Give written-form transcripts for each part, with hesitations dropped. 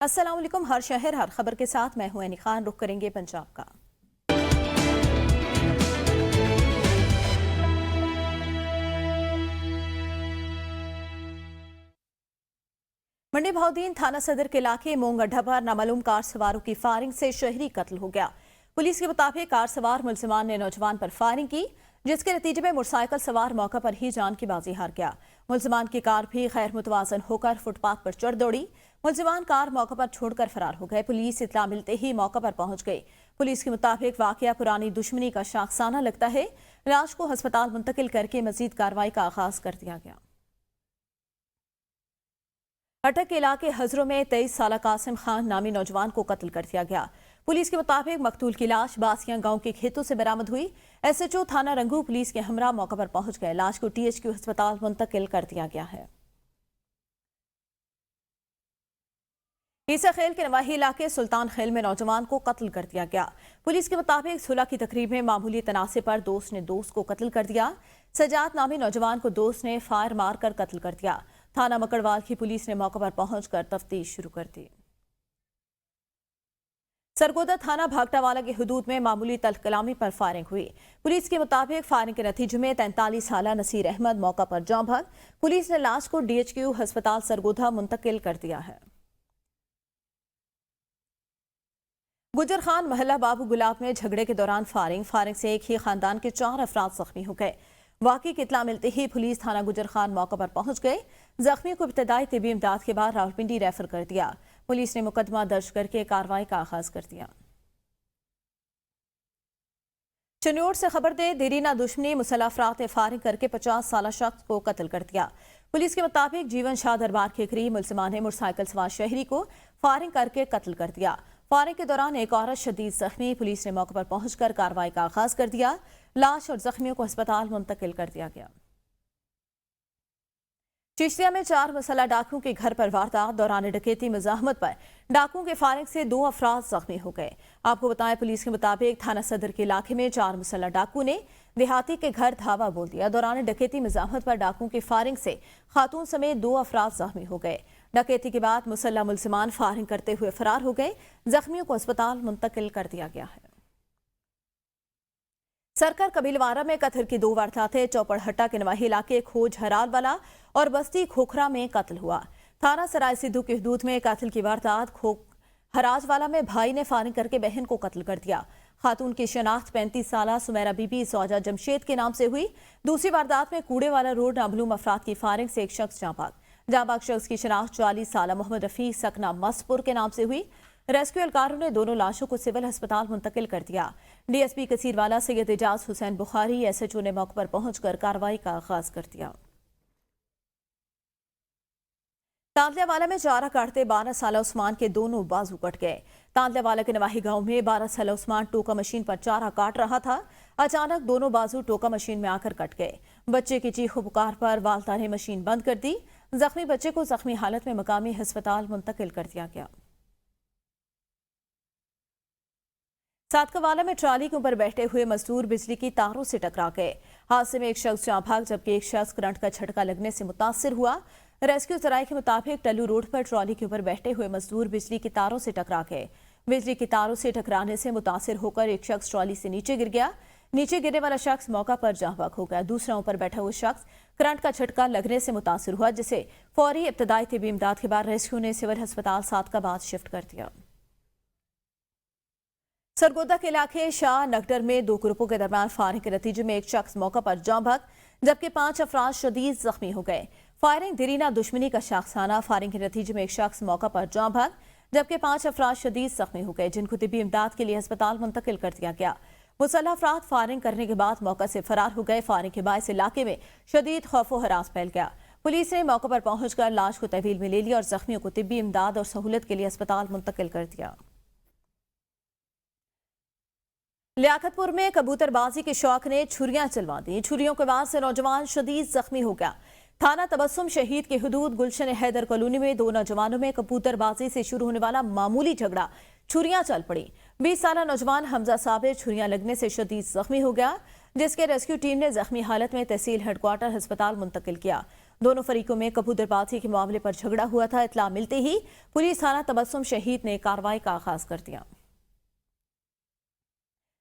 अस्सलाम वालेकुम। हर शहर हर खबर के साथ मैं हूं एनी खान। रुख करेंगे पंजाब का। मंडी भाउद्दीन थाना सदर के इलाके मोंग अड्डा पर नामालूम कार सवारों की फायरिंग से शहरी कत्ल हो गया। पुलिस के मुताबिक कार सवार मुलजिमान ने नौजवान पर फायरिंग की, जिसके नतीजे में मोटरसाइकिल सवार मौका पर ही जान की बाजी हार गया। मुलजिमान की कार भी गैर मुतवाजन होकर फुटपाथ पर चढ़ दौड़ी। मुलजिमान कार मौका पर छोड़कर फरार हो गए। पुलिस इत्तला मिलते ही मौका पर पहुंच गई। पुलिस के मुताबिक वाकया पुरानी दुश्मनी का शाखसाना लगता है। लाश को अस्पताल मुंतकिल करके मजीद कार्रवाई का आगाज कर दिया गया। अटक के इलाके हजरों में 23 साल कासिम खान नामी नौजवान को कत्ल कर दिया गया। पुलिस के मुताबिक मकतूल की लाश बासियां गांव के खेतों से बरामद हुई। एसएचओ थाना रंगू पुलिस के हमरा मौका पर पहुंच गए। लाश को टीएचक्यू अस्पताल मुंतकिल कर दिया गया है। ईसा खेल के नवाही इलाके सुल्तान खेल में नौजवान को कत्ल कर दिया गया। पुलिस के मुताबिक सुलह की तकरीब में मामूली तनासे पर दोस्त ने दोस्त को कत्ल कर दिया। सजाद नामी नौजवान को दोस्त ने फायर मार कर कत्ल कर दिया। थाना मकड़वाल की पुलिस ने मौके पर पहुंचकर तफ्तीश शुरू कर दी। सरगोदा थाना भागटावाला की हुदूद में मामूली तलकलामी पर फायरिंग हुई। पुलिस के मुताबिक फायरिंग के नतीजे में 43 साल नसीर अहमद मौका पर जाँ भाग। पुलिस ने लाश को डीएचक्यू अस्पताल सरगोदा मुंतकिल कर दिया है। गुजर खान महल्ला बाबू गुलाब में झगड़े के दौरान फायरिंग से एक ही खानदान के 4 अफराद जख्मी हो गए। वाकई की इत्तला मिलते ही पुलिस थाना गुजर खान मौका पर पहुंच गए। जख्मियों को इब्तदाई तिबी इमदाद के बाद रावलपिंडी रेफर कर दिया। पुलिस ने मुकदमा दर्ज करके कार्रवाई का आगाज कर दिया। चन्योड़ से खबर दे देरीना दुश्मनी मुसल्लह अफराद ने फायरिंग करके 50 साल शख्स को कत्ल कर दिया। पुलिस के मुताबिक जीवन शाह दरबार के करीब मुलजिमान ने मोटरसाइकिल सवार शहरी को फायरिंग करके कत्ल कर दिया। फायरिंग के दौरान एक औरत शदीद जख्मी। पुलिस ने मौके पर पहुंचकर कार्रवाई का आगाज कर दिया। लाश और जख्मियों को अस्पताल मुंतकिल कर दिया गया। चिश्तिया में 4 मुसल्लह डाकुओं के घर पर वारदात। दौरान डकैती मुजाहमत पर डाकुओं के फायरिंग से 2 अफराद जख्मी हो गए। आपको बताएं, पुलिस के मुताबिक थाना सदर के इलाके में 4 मुसल्लह डाकुओं ने देहाती के घर धावा बोल दिया। दौरान डकैती मुजाहमत पर डाकुओं की फायरिंग से खातून समेत 2 अफराद जख्मी हो गए। डकैती के बाद मुसल्लह मुलजिमान फायरिंग करते हुए फरार हो गए। जख्मियों को अस्पताल मुंतकिल कर दिया गया है। सरकार कबीलवारा में कत्ल की 2 वारदातें। चौपड़हट्टा के नवाही इलाके खोज हराल वाला और बस्ती खोखरा में कत्ल हुआ। थाना सराय सिद्धू की हदूद में कत्ल की वारदात हराज वाला में भाई ने फायरिंग करके बहन को कत्ल कर दिया। खातून की शनाख्त 35 साल सुमेरा बीबी सौजा जमशेद के नाम से हुई। दूसरी वारदात में कूड़े वाला रोड नामालूम अफराद की फायरिंग से एक शख्स जांबाग शख्स की शनाख्त 40 साल मोहम्मद रफी सकना मसपुर के नाम से हुई। रेस्क्यू एहलकारों ने दोनों लाशों को सिविल अस्पताल मुंतकिल कर दिया। डीएसपी कसीरवाला सैयद एजाज हुसैन बुखारी एसएचओ ने मौके पर पहुंचकर कार्रवाई का आगाज कर दिया। तांतल्यावाला में चारा काटते 12 साल उस्मान के दोनों बाजू कट गए। तांतल्यावाला के नवाही गांव में 12 साल उस्मान टोका मशीन पर चारा काट रहा था। अचानक दोनों बाजू टोका मशीन में आकर कट गए। बच्चे की चीखो पुकार पर वालदा ने मशीन बंद कर दी। जख्मी बच्चे को जख्मी हालत में मकामी अस्पताल मुंतकिल कर दिया गया। सातकवाला में ट्राली के ऊपर बैठे हुए मजदूर बिजली की तारों से टकरा गए। हादसे में एक शख्स जाँ भाग जबकि एक शख्स करंट का झटका लगने से मुतासिर हुआ। रेस्क्यू जराये के मुताबिक टल्लू रोड पर ट्रॉली के ऊपर बैठे हुए मजदूर बिजली की तारों से टकरा गए। बिजली की तारों से टकराने से मुतासिर होकर एक शख्स ट्रॉली से नीचे गिर गया। नीचे गिरने वाला शख्स मौका पर जाँ भाग हो गया। दूसरा ऊपर बैठा हुआ शख्स करंट का झटका लगने से मुतासिर हुआ, जिसे फौरी इब्तदाई तिबी इमदाद के बाद रेस्क्यू ने सिविल अस्पताल सादकाबाद शिफ्ट कर दिया। सरगोदा के इलाके शाह नगडर में 2 ग्रुपों के दरमियान फायरिंग के नतीजे में एक शख्स मौका पर जाँ भाग जबकि 5 अफराद शदीद जख्मी हो गए। फायरिंग देरीना दुश्मनी का शाखसाना। फायरिंग के नतीजे में एक शख्स मौका पर जाँ भाग जबकि 5 अफराद शदीद जख्मी हो गए, जिनको तिबी इमदाद के लिए अस्पताल मुंतकिल कर दिया गया। मुसल्लह अफराद फायरिंग करने के बाद मौका से फरार हो गए। फायरिंग के बायस इलाके में शदीद खौफो हरास फैल गया। पुलिस ने मौके पर पहुंचकर लाश को तहवील में ले लिया और जख्मियों को तिब्बी इमदाद और सहूलत के लिए अस्पताल मुंतकिल कर दिया। लियाकतपुर में कबूतरबाजी के शौक ने छुरियां चलवा दी। छुरियों के बाद से नौजवान शदीद जख्मी हो गया। थाना तबस्सुम शहीद के हुदूद गुलशन हैदर कॉलोनी में 2 नौजवानों में कबूतरबाजी से शुरू होने वाला मामूली झगड़ा छुरियां चल पड़ी। 20 साल नौजवान हमजा साबिर छुरियां लगने से शदीद जख्मी हो गया, जिसके रेस्क्यू टीम ने जख्मी हालत में तहसील हेडक्वार्टर अस्पताल मुंतकिल किया। दोनों फरीकों में कबूतरबाजी के मामले पर झगड़ा हुआ था। इत्तला मिलते ही पुलिस थाना तबस्सुम शहीद ने कार्रवाई का आगाज कर दिया।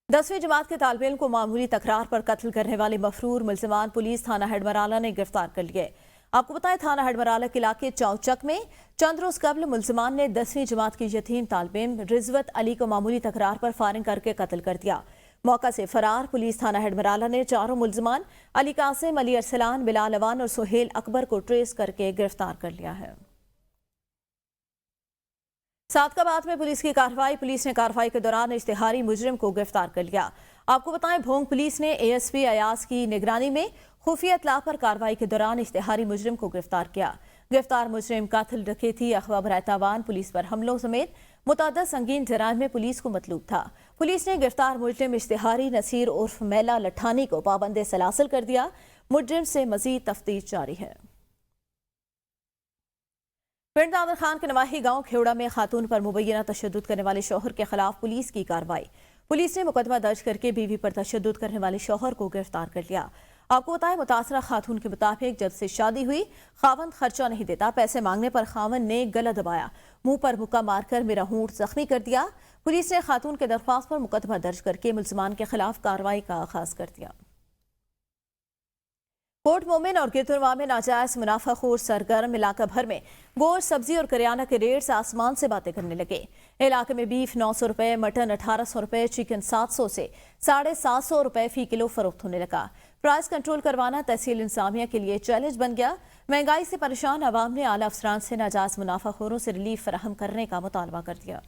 10वीं जमात के तालिब इल्म को मामूली तकरार पर कत्ल करने वाले मफरूर मुल्जिमान पुलिस थाना हेडमराला ने गिरफ्तार कर लिए। आपको बताएं, थाना हेडमराला के इलाके चौचक में चंद रोज कबल मुल्जिमान ने 10वीं जमात की यतीम तालिब इल्म रिजवत अली को मामूली तकरार पर फायरिंग करके कत्ल कर दिया। मौका से फरार पुलिस थाना हेडमराला ने चारों मुल्जिमान अली कासिम, अली अरसलान, बिलाल अवान और सुहेल अकबर को ट्रेस करके गिरफ्तार कर लिया है। सादकाबाद में पुलिस ने कार्रवाई के दौरान इश्तिहारी मुजरिम को गिरफ्तार कर लिया। आपको बताएं, भोंग पुलिस ने एएसपी अयाज की निगरानी में खुफिया इत्तला पर कार्रवाई के दौरान इश्तिहारी मुजरिम को गिरफ्तार किया। गिरफ्तार मुजरिम कातिल, डकैती, अगवा बराए तावान, पुलिस पर हमलों समेत मुतअद्दिद संगीन जराइम में पुलिस को मतलूब था। पुलिस ने गिरफ्तार मुजरिम इश्तिहारी नसीर उर्फ मैला लठानी को पाबंद सलासल कर दिया। मुजरिम से मजीद तफ्तीश जारी है। पिंड नादर खान के नवाही गांव खेवड़ा में खातून पर मुबैना तशद्दुद करने वाले शौहर के खिलाफ पुलिस की कार्रवाई। पुलिस ने मुकदमा दर्ज करके बीवी पर तशद्दुद करने वाले शौहर को गिरफ्तार कर लिया। आपको बताएं, मुतासरा खातून के मुताबिक जब से शादी हुई खावंद खर्चा नहीं देता। पैसे मांगने पर खावंद ने गला दबाया, मुंह पर मुक्का मारकर मेरा होंठ जख्मी कर दिया। पुलिस ने खातून के दरख्वास्त पर मुकदमा दर्ज करके मुल्जिमान के खिलाफ कार्रवाई का आगाज कर दिया। कोट मोमिन और गिरतुरवा में नाजायज मुनाफाखोर सरगर्म इलाका भर में गोश्त, सब्जी और करियाना के रेट्स आसमान से बातें करने लगे। इलाके में बीफ 900 रुपए, मटन 1800 रुपए, चिकन 700 से 750 रुपए फी किलो फरोख्त होने लगा। प्राइस कंट्रोल करवाना तहसील इंतजामिया के लिए चैलेंज बन गया। महंगाई से परेशान अवाम ने आला अफसरान से नाजायज मुनाफाखोरों से रिलीफ फराहम करने का मुतालबा कर दिया।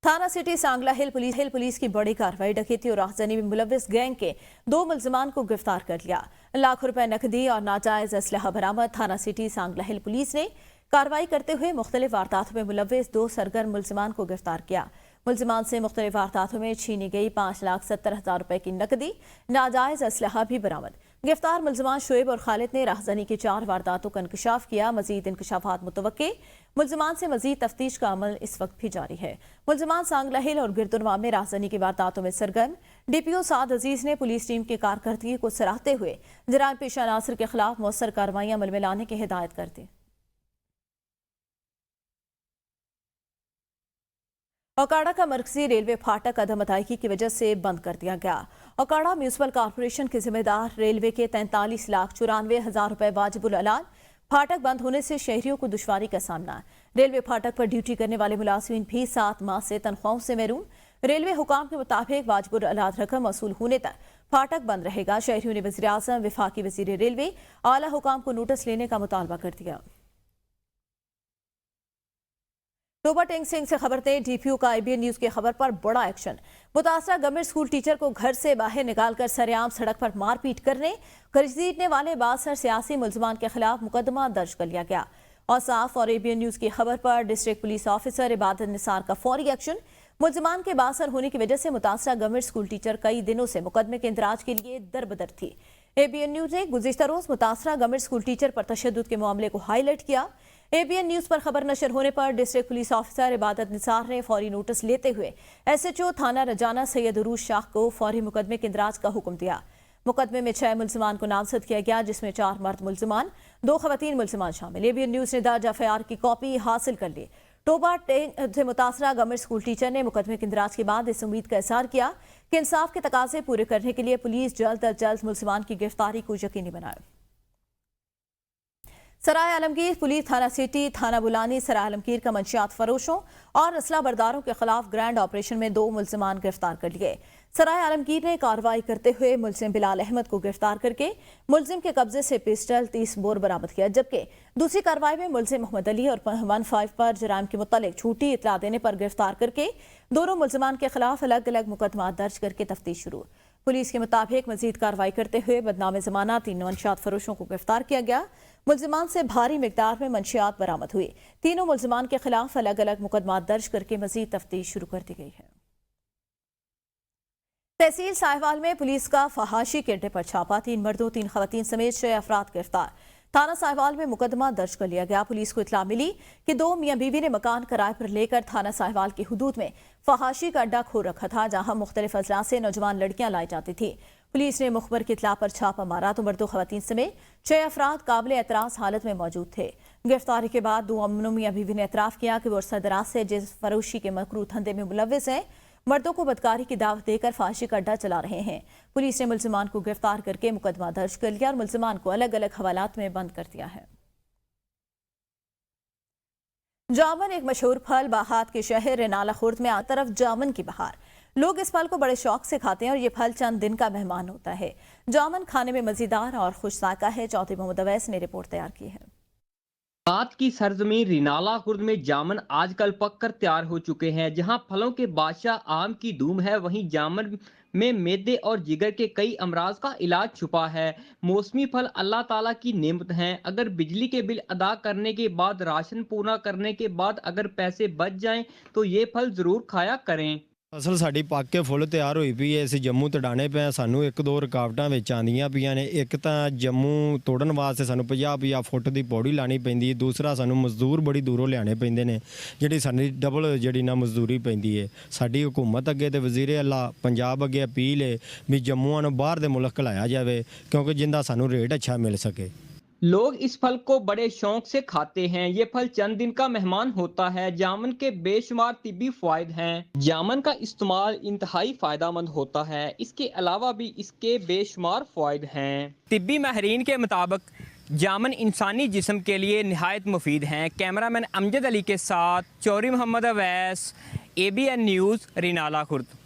थाना सिटी सांगला हिल पुलिस की बड़ी कार्रवाई, डकैती और राहजनी में मुलविस गैंग के 2 मुल्जिमान को गिरफ्तार कर लिया। लाखों रुपए नकदी और नाजायज असलहा बरामद। थाना सिटी सांगला हिल पुलिस ने कार्रवाई करते हुए मुख्तलिफ वारदातों में मुलविस 2 सरगर्म मुल्जिमान को गिरफ्तार किया। मुल्जिमान से मुख्तलिफ वारदातों में छीनी गई 5,70,000 रुपए की नकदी, नाजायज असलहा भी बरामद। गिरफ्तार मुल्जिमान शुएब और खालिद ने राहजनी की 4 वारदातों का इंकशाफ किया। मजीद इंकशाफात मुतवक्के। मुल्जिमान से मजीद तफ्तीश का अमल इस वक्त भी जारी है। मुल्जिमान सांगला हिल और गिरदुरवा में राहजनी की वारदातों में सरगर्म। डीपीओ साद अजीज ने पुलिस टीम की कारकर्दगी को सराहते हुए जराइम पेशा अनासर के खिलाफ मौसर कार्रवाइयां अमल में लाने की हिदायत कर दी। ओकाड़ा का मरकजी रेलवे फाटक अदम अदायगी की वजह से बंद कर दिया गया। ओकाड़ा म्यूनसिपल कॉर्पोरेशन के जिम्मेदार रेलवे के 43,94,000 रुपए वाजिबुल अलान। फाटक बंद होने से शहरियों को दुश्वारी का सामना। रेलवे फाटक पर ड्यूटी करने वाले मुलाजिमीन भी 7 माह से तनख्वाहों से महरूम। रेलवे हुकाम के मुताबिक वाजिबुल अलान रकम वसूल होने तक फाटक बंद रहेगा। शहरियों ने वज़ीर आज़म, वफाकी वज़ीर रेलवे, आला हुकाम को नोटिस लेने का मुतालबा कर दिया। टोबा टेंग सिंह से खबर दें, डीपीओ का IBN न्यूज की खबर पर बड़ा एक्शन। मुतासरा गवर्नमेंट स्कूल टीचर को घर से बाहर निकालकर सरेआम सड़क पर मारपीट करने, घसीटने वाले 62 सियासी मुल्जिमान के खिलाफ मुकदमा दर्ज कर लिया गया। औसाफ और ABN न्यूज की खबर पर डिस्ट्रिक्ट पुलिस ऑफिसर इबादत निसार का फौरी एक्शन। मुल्जिमान के बासर होने की वजह से मुतासरा गवर्नमेंट स्कूल टीचर कई दिनों से मुकदमे के इंदराज के लिए दरबदर थी। ABN न्यूज ने गुज़िश्ता रोज मुतासरा गवर्नमेंट स्कूल टीचर पर तशद्दुद के मामले को हाईलाइट किया। ABN न्यूज पर खबर नशर होने पर डिस्ट्रिक्ट पुलिस ऑफिसर इबादत निसार ने फौरी नोटिस लेते हुए SHO थाना रजाना सैयद उरूज शाह को फौरी मुकदमे के इंदराज का हुक्म दिया। मुकदमे में 6 मुल्जिमान को नामजद किया गया, जिसमें 4 मर्द मुल्जिमान, 2 खवातीन मुल्जिमान शामिल। ABN न्यूज ने दर्ज FIR की कॉपी हासिल कर ली। टोबा टेंग से मुतासरा गवर्नमेंट स्कूल टीचर ने मुकदमे के इंदराज के बाद इस उम्मीद का इज़हार किया कि इंसाफ के तकाजे पूरे करने के लिए पुलिस जल्द अज जल्द मुल्जिमान की गिरफ्तारी को यकीनी बनाए। सराय आलमगीर पुलिस थाना सिटी, थाना बुलानी, सराय आलमगीर का मंशियात फरोशों और असला बरदारों के खिलाफ ग्रैंड ऑपरेशन में 2 मुल्जिमान गिरफ्तार कर लिए। सराय आलमगीर ने कार्रवाई करते हुए मुल्जिम बिलाल अहमद को गिरफ्तार करके मुल्जिम के कब्जे से पिस्टल 30 बोर बरामद किया, जबकि दूसरी कार्रवाई में मुल्जिम मोहम्मद अली और 15 पर जराइम के मुतालिक झूठी इतला देने पर गिरफ्तार करके दोनों मुल्जिमान के खिलाफ अलग अलग मुकदमा दर्ज करके तफ्तीश शुरू। पुलिस के मुताबिक मजीद कार्रवाई करते हुए बदनाम जमाना 3 मंशियात फरोशों को गिरफ्तार किया गया। मुल्जिमान से भारी मिकदार में मंशियात बरामद हुई। तीनों मुल्जिमान के खिलाफ अलग अलग मुकदमा दर्ज करके मजीद तफ्तीश शुरू कर दी गई है। तहसील साहिवाल में पुलिस का फहाशी के अड्डे पर छापा, 3 मर्दों 3 खवातीन समेत 6 अफराद गिरफ्तार। थाना साहिवाल में मुकदमा दर्ज कर लिया गया। पुलिस को इत्तला मिली कि 2 मियां बीवी ने मकान किराए पर लेकर थाना साहिवाल की हुदूद में फहाशी का अड्डा खोल रखा था, जहां मुख्तलिफ अजला से नौजवान लड़कियां लाई जाती थी। पुलिस ने मुखबर की इत्तला पर छापा मारा तो मर्दों खवातीन समेत 6 अफराद काबिल एतराज हालत में मौजूद थे। गिरफ्तारी के बाद 2 अमनो मियां बीवी ने एतराफ किया कि वो अरसा दराज से जिस फरोशी के मकरू धंधे में मुलविस हैं, मर्दों को बदकारी की दावत देकर फांसी का अड्डा चला रहे हैं। पुलिस ने मुलजिमान को गिरफ्तार करके मुकदमा दर्ज कर लिया और मुलजिमान को अलग अलग हवालात में बंद कर दिया है। जामन एक मशहूर फल बाहात के शहर रेनाला खुर्द में तरफ जामन की बहार। लोग इस फल को बड़े शौक से खाते हैं और ये फल चंद दिन का मेहमान होता है। जामन खाने में मजेदार और खुश जायका है। चौधरी मोहम्मद अवैस ने रिपोर्ट तैयार की है। बात की सरजमीन रिनाला खुर्द में जामन आजकल पककर तैयार हो चुके हैं। जहां फलों के बादशाह आम की धूम है, वहीं जामन में मैदे और जिगर के कई अमराज का इलाज छुपा है। मौसमी फल अल्लाह ताला की नेमत हैं। अगर बिजली के बिल अदा करने के बाद, राशन पूरा करने के बाद अगर पैसे बच जाएं तो ये फल जरूर खाया करें। ਅਸਲ ਸਾਡੀ ਪੱਕ ਕੇ ਫੁੱਲ ਤਿਆਰ ਹੋਈ ਪਈ ਹੈ। ਅਸੀਂ ਜੰਮੂ ਤੜਾਣੇ ਪਏ ਹਾਂ। ਸਾਨੂੰ 1-2 ਰੁਕਾਵਟਾਂ ਵਿੱਚ ਆਉਂਦੀਆਂ ਪਈਆਂ ਨੇ। ਇੱਕ ਤਾਂ ਜੰਮੂ ਤੋੜਨ ਵਾਸਤੇ ਸਾਨੂੰ 50-50 ਫੁੱਟ ਦੀ ਪੌੜੀ ਲਾਣੀ ਪੈਂਦੀ ਹੈ। ਦੂਸਰਾ ਸਾਨੂੰ ਮਜ਼ਦੂਰ ਬੜੀ ਦੂਰੋਂ ਲਿਆਣੇ ਪੈਂਦੇ ਨੇ, ਜਿਹੜੀ ਸਾਡੀ ਡਬਲ ਜਿਹੜੀ ਨਾ ਮਜ਼ਦੂਰੀ ਪੈਂਦੀ ਹੈ। ਸਾਡੀ ਹਕੂਮਤ ਅੱਗੇ ਤੇ ਵਜ਼ੀਰ ਅੱਲਾ ਪੰਜਾਬ ਅੱਗੇ ਅਪੀਲ ਹੈ ਵੀ ਜੰਮੂਆਂ ਨੂੰ ਬਾਹਰ ਦੇ ਮੁਲਕ ਘਲਾਇਆ ਜਾਵੇ, ਕਿਉਂਕਿ ਜਿੰਦਾ ਸਾਨੂੰ ਰੇਟ ਅੱਛਾ ਮਿਲ ਸਕੇ। लोग इस फल को बड़े शौक से खाते हैं। ये फल चंद दिन का मेहमान होता है। जामन के बेशुमार तिब्बी फायदे हैं। जामन का इस्तेमाल इंतहाई फायदेमंद होता है। इसके अलावा भी इसके बेशुमार फायदे हैं। तिब्बी माहिरीन के मुताबिक जामन इंसानी जिस्म के लिए निहायत मुफीद हैं। कैमरामैन अमजद अली के साथ चौधरी मोहम्मद अवैस, ABN न्यूज़, रिनाला खुर्द।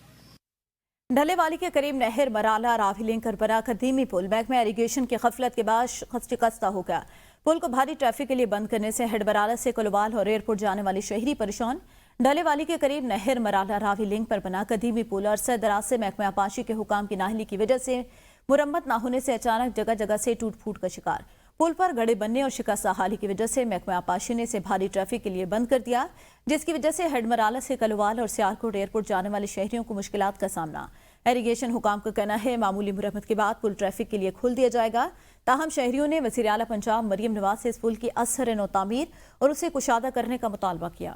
ढलेवाली के करीब नहर मराला रावी लिंक कर बना कदीमी पुल महकमा इरीगेशन की गफलत के बाद शिकस्ता हो गया। पुल को भारी ट्रैफिक के लिए बंद करने से हेडबराला से कोलवाल और एयरपोर्ट जाने वाले शहरी परेशान। ढलेवाली के करीब नहर मराला रावी लिंक पर बना कदीमी पुल अरसा दराज से महकमा आपाशी के हुकाम की नाहली की वजह से मुरम्मत न होने से अचानक जगह जगह से टूट फूट का शिकार। पुल पर गड़े बनने और शिकस्ता हाली की वजह से महकमा आपाशी ने इसे भारी ट्रैफिक के लिए बंद कर दिया, जिसकी वजह से हेडमराला से कलवाल और सियालकोट एयरपोर्ट जाने वाले शहरियों को मुश्किलात का सामना। इरीगेशन हुकाम का कहना है मामूली मुरम्मत के बाद पुल ट्रैफिक के लिए खोल दिया जाएगा। ताहम शहरियों ने वज़ीर आला पंजाब मरियम नवाज से इस पुल की असर नौ तामीर और उसे कुशादा करने का मुतालबा किया।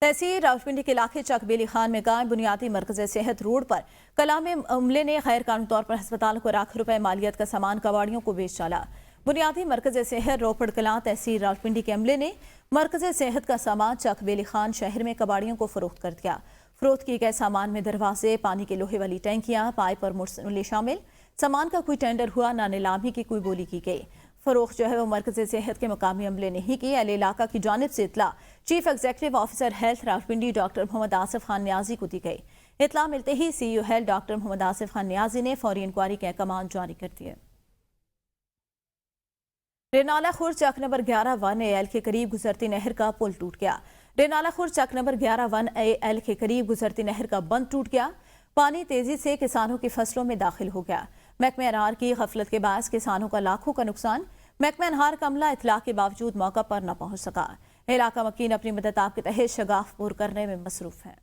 तहसील रावलपिंडी के इलाके चकबेली खान में कायम बुनियादी मरकज़ सेहत रोड पर कलाम अमले ने गैर कानूनी तौर पर अस्पताल को लाख रुपए मालियत का सामान कबाड़ियों को बेच डाला। बुनियादी मरकज़ सेहत रोपड़ कलां तहसील रावलपिंडी के अमले ने मरकज़ सेहत का सामान चकबेली खान शहर में कबाड़ियों को फरोख्त कर दिया। फरोख्त किए गए सामान में दरवाजे, पानी के लोहे वाली टैंकियां, पाइप और मुर्सले शामिल। सामान का कोई टेंडर हुआ, ना नीलामी की कोई बोली की गई। फरोख्त जो है वो मरकज़ सेहत के मकामी अमले ने ही की। अहले इलाका की जानिब से इतला chief executive officer health Rawalpindi doctor Mohammad Asif Khan Niazi को दी गई। इतला मिलते ही CEO health doctor Mohammad Asif Khan Niazi ने फौरी इंक्वायरी के अहकाम जारी कर दिए। रेनाला खुर्द चक नंबर 11-1AL के करीब गुजरती नहर का पुल टूट गया। रेनाला खुर्द चक नंबर 11-1AL के करीब गुजरती नहर का बंद टूट गया। पानी तेजी से किसानों की फसलों में दाखिल हो गया। महकमे अनहार की गफलत के बायस किसानों का लाखों का नुकसान। महकमे अनहार का अमला इतला के बावजूद मौका पर न पहुंच सका। इलाका मकीन अपनी मदद आपके तहत शगाफ पूर करने में मसरूफ है।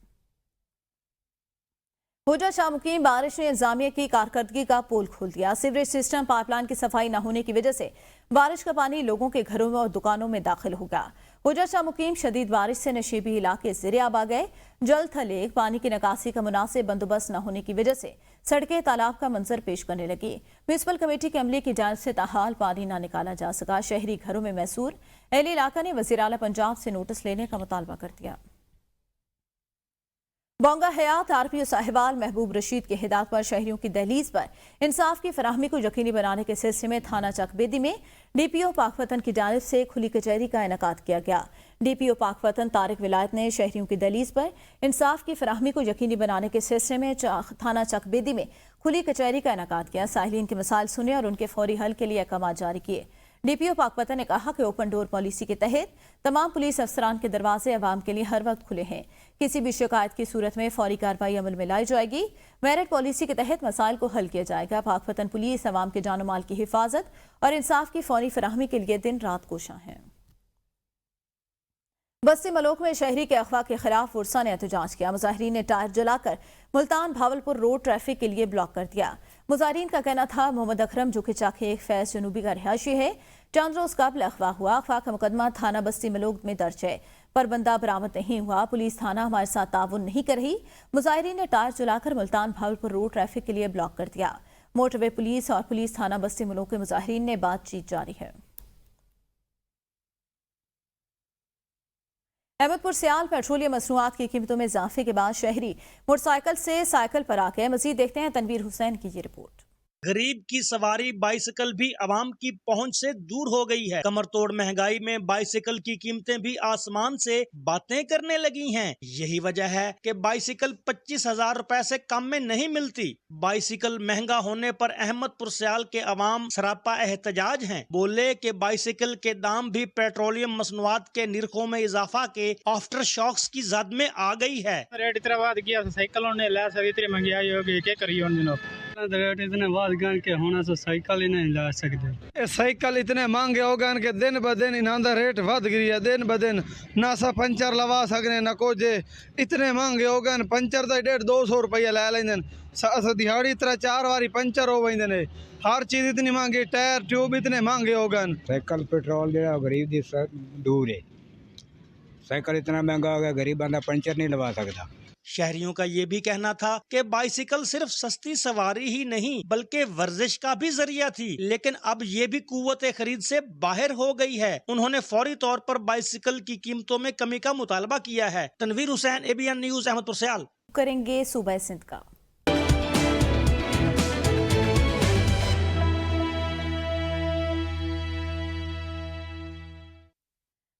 होजा शाह मुकीम बारिश ने इंतजामिया की कारकर्दगी का पोल खोल दिया। सीवरेज सिस्टम पाइपलाइन की सफाई न होने की वजह से बारिश का पानी लोगों के घरों में और दुकानों में दाखिल हो गया। होजा शाह मुकीम शदीद बारिश से नशीबी इलाके ज़ेरे-आब आ गए। जल थले पानी की निकासी का मुनासिब बंदोबस्त न होने की वजह से सड़कें तालाब का मंजर पेश करने लगी। म्यूनसिपल कमेटी के अमले की जानिब से ताहाल पानी न निकाला जा सका। शहरी घरों में महसूर। अहले इलाका ने वज़ीर आला पंजाब से नोटिस लेने का मुतालबा कर दिया। बोंगा हयात RPO साहिबाल महबूब रशीद की हिदायत पर शहरियों की दहलीज पर इंसाफ की फराहमी को यकीनी बनाने के सिलसिले में थाना चकबेदी में DPO पाकवतन की जानिब से खुली कचहरी का इनेकाद किया गया। DPO पाकवतन तारिक विलायत ने शहरियों की दहलीज पर इंसाफ की फराहमी को यकीनी बनाने के सिलसिले में थाना चकबेदी में खुली कचहरी का इनेकाद किया। साहिलीन के मसाइल सुने और उनके फौरी हल के लिए अहकाम जारी किए। DPO पाकवतन ने कहा कि ओपन डोर पॉलिसी के तहत तमाम पुलिस अफसरान के दरवाजे अवाम के लिए हर वक्त खुले हैं। किसी भी शिकायत की सूरत में फौरी कार्रवाई अमल में लाई जाएगी। मेरिट पॉलिसी के तहत मसाइल को हल किया जाएगा। पाकवतन पुलिस अवाम के जानो माल की हिफाजत और इंसाफ की फौरी फराहमी के लिए दिन रात कोशां है। बस्ती मलोक में शहरी के अगवा के खिलाफ वर्सा ने एहतजाज किया। मुजाहिरीन ने टायर जलाकर मुल्तान भावलपुर रोड ट्रैफिक के लिए ब्लॉक कर दिया। मुजाहिरीन का कहना था मोहम्मद अकरम जो कि चाखे एक फैज जनूबी का रिहायशी है, चंद रोज कबल अगवा हुआ। अगवा का मुकदमा थाना बस्ती मलोग में दर्ज है, पर बंदा बरामद नहीं हुआ। पुलिस थाना हमारे साथ ताउन नहीं कर रही। मुजाहिरीन ने टायर जलाकर मुल्तान भावलपुर रोड ट्रैफिक के लिए ब्लॉक कर दिया। मोटरवे पुलिस और पुलिस थाना बस्ती मलोग के मुजाहिरीन ने बातचीत जारी है। अहमदपुर सियाल पेट्रोलियम मसनूआत की कीमतों में इजाफे के बाद शहरी मोटरसाइकिल से साइकिल पर आ गए। मजीद देखते हैं तनवीर हुसैन की ये रिपोर्ट। गरीब की सवारी बाइसिकल भी आवाम की पहुंच से दूर हो गई है। कमर तोड़ महंगाई में बाइसिकल की कीमतें भी आसमान से बातें करने लगी हैं। यही वजह है कि बाइसिकल 25,000 रुपए से कम में नहीं मिलती। बाइसिकल महंगा होने पर अहमदपुर सियाल के अवाम सरापा एहतजाज हैं। बोले कि बाइसिकल के दाम भी पेट्रोलियम मसनूआत के निरखों में इजाफा के आफ्टर शॉक्स की जद में आ गई है। रेट इतना बढ़ गया, साइकिलों ने ला सर इतनी महंगाई हो गई, क्या करिए उन दिनों रेट इतने बढ़ गए के होना से साइकिल ही नहीं ला सकते। साइकिल इतने महंगे हो गए कि दिन ब दिन इन्हां दा रेट बढ़ गई है। दिन ब दिन ना सा पंचर लवा सकने ना कुछ, इतने महंगे हो गए। पंचर तो 150-200 रुपया लै लेंदे। दिहाड़ी तरह 4 बारी पंचर हो वेंदे ने। हर चीज इतनी महंगी, टायर ट्यूब इतने महंगे हो गए। साइकिल पेट्रोल जो गरीब दी दूर है। साइकिल इतना महंगा हो गया, गरीब बंदा पंचर नहीं लगा सकता। शहरियों का ये भी कहना था कि बाइसिकल सिर्फ सस्ती सवारी ही नहीं बल्कि वर्जिश का भी जरिया थी, लेकिन अब ये भी कुव्वत खरीद से बाहर हो गई है। उन्होंने फौरी तौर पर बाइसिकल की कीमतों में कमी का मुतालबा किया है। तनवीर हुसैन, ABN न्यूज, अहमदपुर सियाल। करेंगे सूबा सिंध का।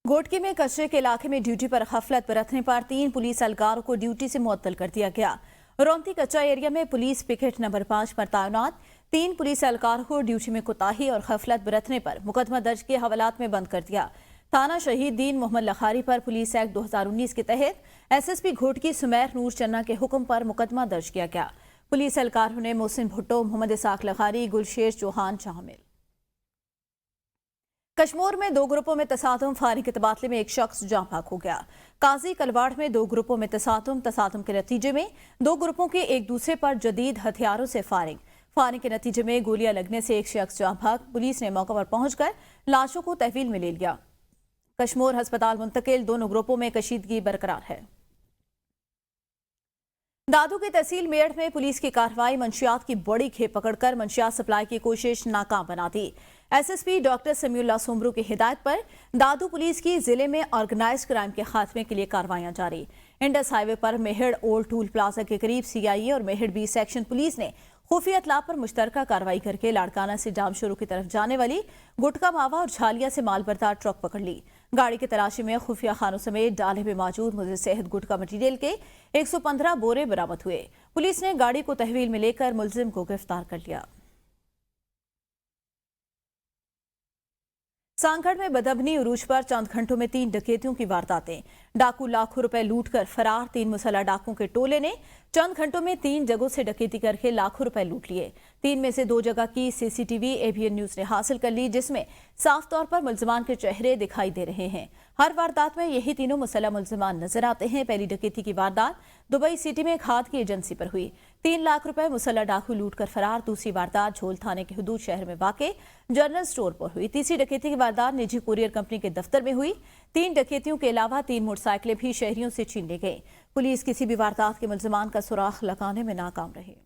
घोटकी में कचरे के इलाके में ड्यूटी पर गफलत बरतने पर 3 पुलिस एहलकारों को ड्यूटी से मुअत्तल कर दिया गया। रौंती कच्चा एरिया में पुलिस पिकेट नंबर 5 पर तैनात 3 पुलिस एहलकारों को ड्यूटी में कोताही और गफलत बरतने पर मुकदमा दर्ज के हवालात में बंद कर दिया। थाना शहीद दीन मोहम्मद लखारी पर पुलिस एक्ट 2019 के तहत SSP घोटकी सुमैर नूर चन्ना के हुक्म पर मुकदमा दर्ज किया गया। पुलिस एहलकारों ने मोहसिन भुट्टो, मोहम्मद इसाक लखारी, गुलशेर चौहान शामिल। कश्मीर में 2 ग्रुपों में तसादुम, फायरिंग के तबादले में एक शख्स जाँ भाग हो गया। काजी कलवाड़ में 2 ग्रुपों में तसादुम के नतीजे में 2 ग्रुपों के एक दूसरे पर जदीद हथियारों से फायरिंग के नतीजे में गोलियां लगने से एक शख्स जाँ भाग। पुलिस ने मौके पर पहुंचकर लाशों को तहवील में ले लिया। कश्मीर अस्पताल मुंतकिल। दोनों ग्रुपों में कशीदगी बरकरार है। दादू की तहसील मेड़ में पुलिस की कार्रवाई। मंशियात की बड़ी खेप पकड़कर मंशियात सप्लाई की कोशिश नाकाम बना दी। SSP डॉक्टर समीउल्लाह सोमरू की हिदायत पर दादू पुलिस की जिले में ऑर्गेनाइज्ड क्राइम के खात्मे के लिए कार्रवाइयां जारी। इंडस हाईवे पर मेहड़ ओल्ड टूल प्लाजा के करीब CIA और मेहड़ B सेक्शन पुलिस ने खुफिया इत्तला पर मुश्तरका कार्रवाई करके लाड़काना से जामशुरू की तरफ जाने वाली गुटका मावा और झालिया से मालबरदार ट्रक पकड़ ली। गाड़ी की तलाशी में खुफिया खानों समेत डाले में मौजूद मुझे सेहत गुटका मटीरियल के 115 बोरे बरामद हुए। पुलिस ने गाड़ी को तहवील में लेकर मुलजिम को गिरफ्तार कर लिया। सांगड़ में बदबनी उरूज पर चंद घंटों में 3 डकैतियों की वारदातें। डाकू लाखों रुपए लूट कर फरार। 3 मुसल्लह डाकुओं के टोले ने चंद घंटों में 3 जगहों से डकैती करके लाखों रुपए लूट लिए। 3 में से 2 जगह की CCTV ABN न्यूज ने हासिल कर ली, जिसमें साफ तौर पर मुलजिमान के चेहरे दिखाई दे रहे हैं। हर वारदात में यही तीनों मुसल्लह मुलजिमान नजर आते हैं। पहली डकैती की वारदात दुबई सिटी में खाद की एजेंसी पर हुई। 3 लाख रुपए मुसल्लह डाकू लूट कर फरार। दूसरी वारदात झोल थाने के हुदूद शहर में वाक़े जनरल स्टोर पर हुई। तीसरी डकैती की वारदात निजी कुरियर कंपनी के दफ्तर में हुई। 3 डकैतियों के अलावा 3 मोटरसाइकिलें भी शहरियों से छीन ली गई। पुलिस किसी भी वारदात के मुलजिमान का सुराख लगाने में नाकाम रही।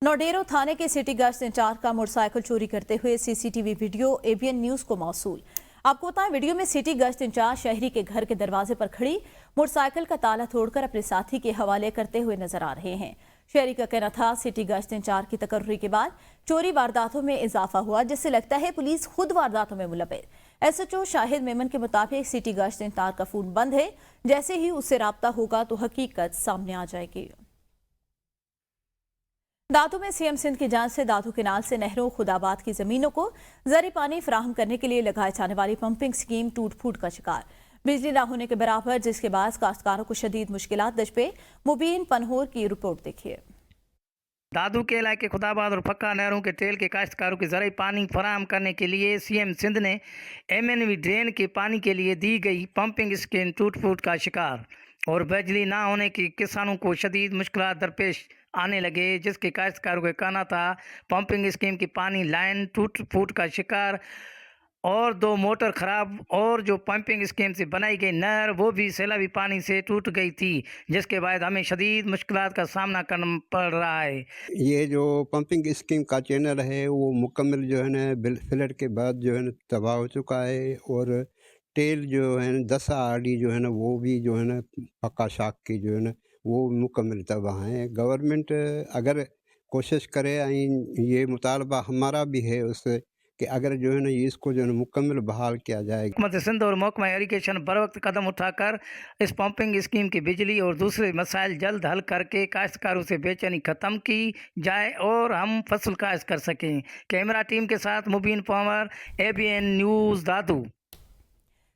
नौडेरो थाने के सिटी गश्त इंचार्ज का मोटरसाइकिल चोरी करते हुए CCTV वीडियो ABN न्यूज को मौसूल। आपको बताएं, वीडियो में सिटी गश्त इंचार्ज शहरी के घर के दरवाजे पर खड़ी मोटरसाइकिल का ताला तोड़कर अपने साथी के हवाले करते हुए नजर आ रहे हैं। शहरी का कहना था सिटी गश्त इंचार्ज की तकर्री के बाद चोरी वारदातों में इजाफा हुआ, जिससे लगता है पुलिस खुद वारदातों में मुलव्वस। SHO शाहिद मेमन के मुताबिक सिटी गश्त इंचार्ज का फोन बंद है। जैसे ही उससे राब्ता होगा तो हकीकत सामने आ जाएगी। दादू में CM सिंध की जांच से दादू केनाल से नहरों खुदाबाद की जमीनों को ज़री पानी फराहम करने के लिए लगाए जाने वाली पंपिंग स्कीम टूट फूट का शिकार। बिजली न होने के बराबर, जिसके बाद काश्तकारों को शदीद मुश्किलात दश पे। मुबीन पनहोर की रिपोर्ट देखिए। दादू के इलाके खुदाबाद और पक्का नहरों के टेल के काश्तकारों के ज़रिए पानी फराहम करने के लिए CM सिंध ने MNV ड्रेन के पानी के लिए दी गई पंपिंग स्कीम टूट फूट का शिकार। और बिजली ना होने की किसानों को शदीद मुश्किलात दरपेश आने लगे, जिसके काश्तकारों का कहना था पंपिंग स्कीम की पानी लाइन टूट फूट का शिकार और 2 मोटर खराब और जो पंपिंग स्कीम से बनाई गई नहर वो भी सैलाबी पानी से टूट गई थी, जिसके बाद हमें शदीद मुश्किलात का सामना करना पड़ रहा है। ये जो पंपिंग स्कीम का चैनल है वो मुकम्मल जो है ना फ्लड के बाद जो है ना तबाह हो चुका है, और टेल जो है ना 10 आड़ी जो है ना वो भी जो है ना पक्का शाख की जो है ना वो मुकम्मल तबाह है। गवर्नमेंट अगर कोशिश करे, ये मुतालबा हमारा भी है उससे कि अगर जो है ना इसको जो है ना मुकम्मल बहाल किया जाए। हुकूमत सिंध और महकमा इरिगेशन बर वक्त कदम उठाकर इस पंपिंग स्कीम की बिजली और दूसरे मसाइल जल्द हल करके काश्तकारों से बेचैनी ख़त्म की जाए और हम फसल काश्त कर सकें। कैमरा टीम के साथ मुबीन पंवर, ABN न्यूज़, दादू।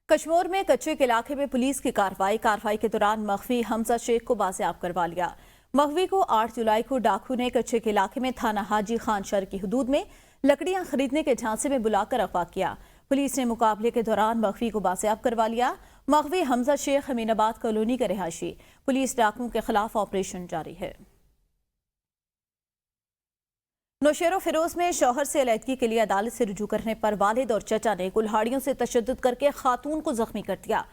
कश्मीर में कच्चे के इलाके में पुलिस की कार्रवाई के दौरान मखवी हमजा शेख को बाजियाब करवा लिया। मखवी को 8 जुलाई को डाकू ने कच्चे के इलाके में थाना हाजी खान शहर की हदूद में लकड़ियां खरीदने के झांसे में बुलाकर अगवा किया। पुलिस ने मुकाबले के दौरान मखवी को बाजियाब करवा लिया। मखवी हमजा शेख अमीनाबाद कॉलोनी का रिहायशी। पुलिस डाकुओं के खिलाफ ऑपरेशन जारी है। नौशेरो फिरोज में शौहर से अलहदगी के लिए अदालत से रुजू करने पर वालिद और चचा ने कुल्हाड़ियों से तशद्दुद करके खातून को जख्मी कर दिया।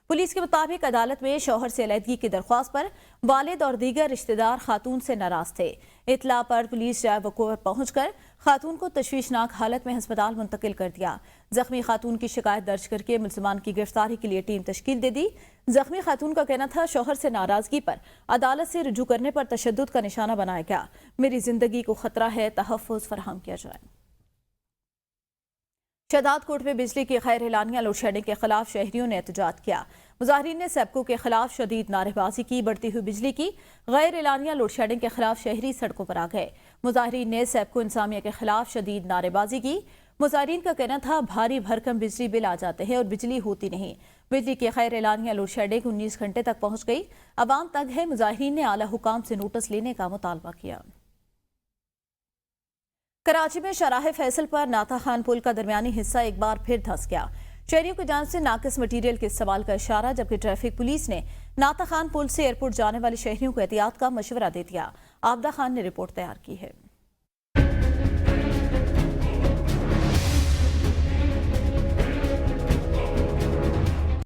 पुलिस के मुताबिक अदालत में शौहर से अलहदगी की दरख्वास्त पर वालिद और दीगर रिश्तेदार खातून से नाराज थे। इतला पर पुलिस जाए वक़ूअ पहुंचकर खातून को तशवीशनाक हालत में अस्पताल मुंतकिल कर दिया। जख्मी खातून की शिकायत दर्ज करके मुलजमान की गिरफ्तारी के लिए टीम तश्कील दे दी। जख्मी खातून का कहना था शौहर से नाराजगी पर अदालत से रुजू करने पर तशद्दुद का निशाना बनाया गया। मेरी जिंदगी को खतरा है, तहफ़्फ़ुज़ फराहम किया जाए। शहदादकोट में बिजली की गैर एलानिया लोड शेडिंग के खिलाफ शहरियों ने एहतजाज किया। मुजाहिरीन ने सेप्को के खिलाफ शदीद नारेबाजी की। बढ़ती हुई बिजली की गैर एलानिया लोड शेडिंग के खिलाफ शहरी सड़कों पर आ गए। मुजाहिरीन ने सेप्को इंसामिया के खिलाफ शदीद नारेबाजी की। मुजाहिरीन का कहना था भारी भरकम बिजली बिल आ जाते हैं और बिजली होती नहीं। बिजली की गैर एलानिया लोड शेडिंग 19 घंटे तक पहुंच गई। अवाम तक है। मुजाहिरीन ने आला हुकाम से नोटिस लेने का मुतालबा किया। कराची में शराह फैसल पर नाता खान पुल का दरमियानी हिस्सा एक बार फिर धंस गया। शहरियों की जान से नाकिस मटीरियल के इस्तेमाल का इशारा, जबकि ट्रैफिक पुलिस ने नाता खान पुल से एयरपोर्ट जाने वाले शहरियों को एहतियात का मशवरा दे दिया। आबदा खान ने रिपोर्ट तैयार की है।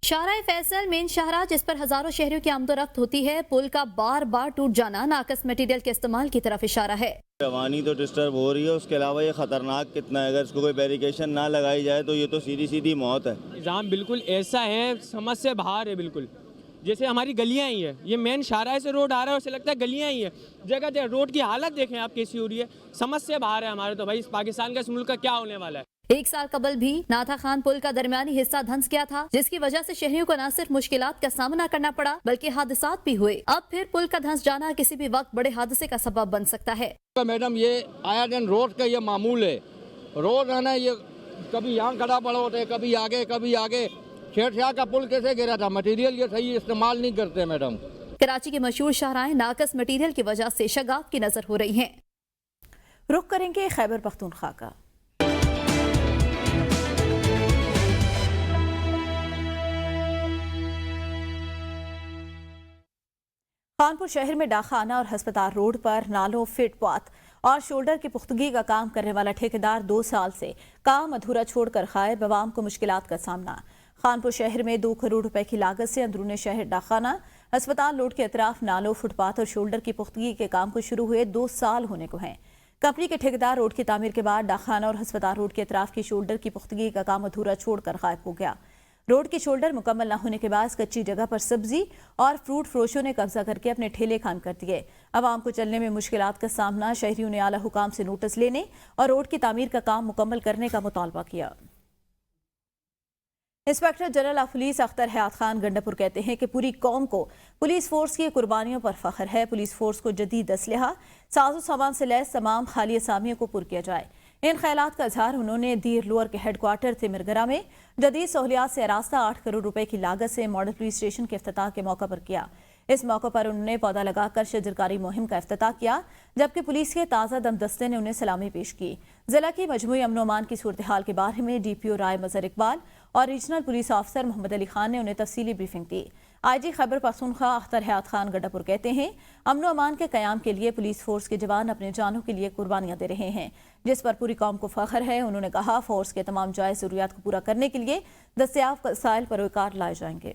शाहराह फैसल मेन शाहराह जिस पर हजारों शहरियों की आमदोरफ्त होती है, पुल का बार बार टूट जाना नाकस मटीरियल के इस्तेमाल की तरफ इशारा है। रवानी तो डिस्टर्ब हो रही है, उसके अलावा ये खतरनाक कितना है। अगर इसको कोई बैरिकेशन ना लगाई जाए तो ये तो सीधी सीधी मौत है। निज़ाम बिल्कुल ऐसा है, समझ से बाहर है। बिल्कुल जैसे हमारी गलियां ही है, ये मेन शाहराह से रोड आ रहा है, उसे लगता है गलियां ही है। जगह जगह रोड की हालत देखें आप कैसी हो रही है, समझ से बाहर है हमारे। तो भाई इस पाकिस्तान का इस मुल्क का क्या होने वाला है। 1 साल कबल भी नाथा खान पुल का दरमियानी हिस्सा धंस गया था, जिसकी वजह से शहरियों को न सिर्फ मुश्किलात का सामना करना पड़ा बल्कि हादसात भी हुए। अब फिर पुल का धंस जाना किसी भी वक्त बड़े हादसे का सबब बन सकता है। मैडम ये आया दिन रोड का ये मामूल है। रोड है ना, ये कभी यहाँ खड़ा पड़ा होता है, कभी आगे। शेरशाह का पुल कैसे गिरा था, मटेरियल ये सही इस्तेमाल नहीं करते मैडम। कराची की मशहूर शाहराहें नाकस मटेरियल की वजह से शगाफ की नजर हो रही हैं। रुख करेंगे खैबर पख्तूनख्वा का। कानपुर शहर में डाखाना और हस्पताल रोड पर नालों, फुटपाथ और शोल्डर की पुख्तगी का काम करने वाला ठेकेदार 2 साल से काम अधूरा छोड़कर गायब। अवाम को मुश्किलात का सामना। कानपुर शहर में 2 करोड़ रुपए की लागत से अंदरूनी शहर डाखाना, अस्पताल रोड के अतराफ नालों, फुटपाथ और शोल्डर की पुख्तगी के काम को शुरू हुए 2 साल होने को हैं। कंपनी के ठेकेदार रोड की तामीर के बाद डाखाना और अस्पताल रोड के अतराफ की शोल्डर की पुख्तगी का काम अधूरा छोड़कर गायब हो गया। रोड की शोल्डर मुकम्मल न होने के बाद कच्ची जगह पर सब्जी और फ्रूट फरोशों ने कब्जा करके अपने ठेले खान कर दिए। अवाम को चलने में मुश्किलात का सामना। शहरियों ने आला हुकाम से नोटिस लेने और रोड की तामीर का काम मुकम्मल करने का मुतालबा किया। Inspector general of police Akhtar Hayat Khan Gandapur कहते हैं कि पूरी कौम को पुलिस फोर्स की कुर्बानियों पर फख्र है। पुलिस फोर्स को जदीद असलहा, साजो सामान से लैस तमाम खाली असामियों को पुर किया जाए। इन ख्यालात का इजहार उन्होंने दीर लोअर के हेडक्वार्टर तिमिरगरा में जदीद सहूलियात से आरास्ता 8 करोड़ रुपए की लागत से मॉडल पुलिस स्टेशन के इफ्तिताह के मौका पर किया। इस मौके पर उन्होंने पौधा लगाकर शजरकारी मुहिम का इफ्तिताह किया, जबकि पुलिस के ताज़ा दम दस्ते ने उन्हें सलामी पेश की। जिला की मजमूई अमन अमान की सूरत हाल के बारे में DPO राय मजहर इकबाल और regional police officer Mohammad Ali Khan ने उन्हें तफसीली ब्रीफिंग दी। IG खैबर पख्तूनख्वा अख्तर हयात खान गड्डापुर कहते हैं, अमन अमान के कयाम के लिए पुलिस फोर्स के जवान अपने जानों के लिए कुर्बानियां दे रहे हैं, जिस पर पूरी कौम को फख्र है। उन्होंने कहा, फोर्स के तमाम जायज़ ज़रूरियात को पूरा करने के लिए दस्तयाब वसाइल परोकार लाए जाएंगे।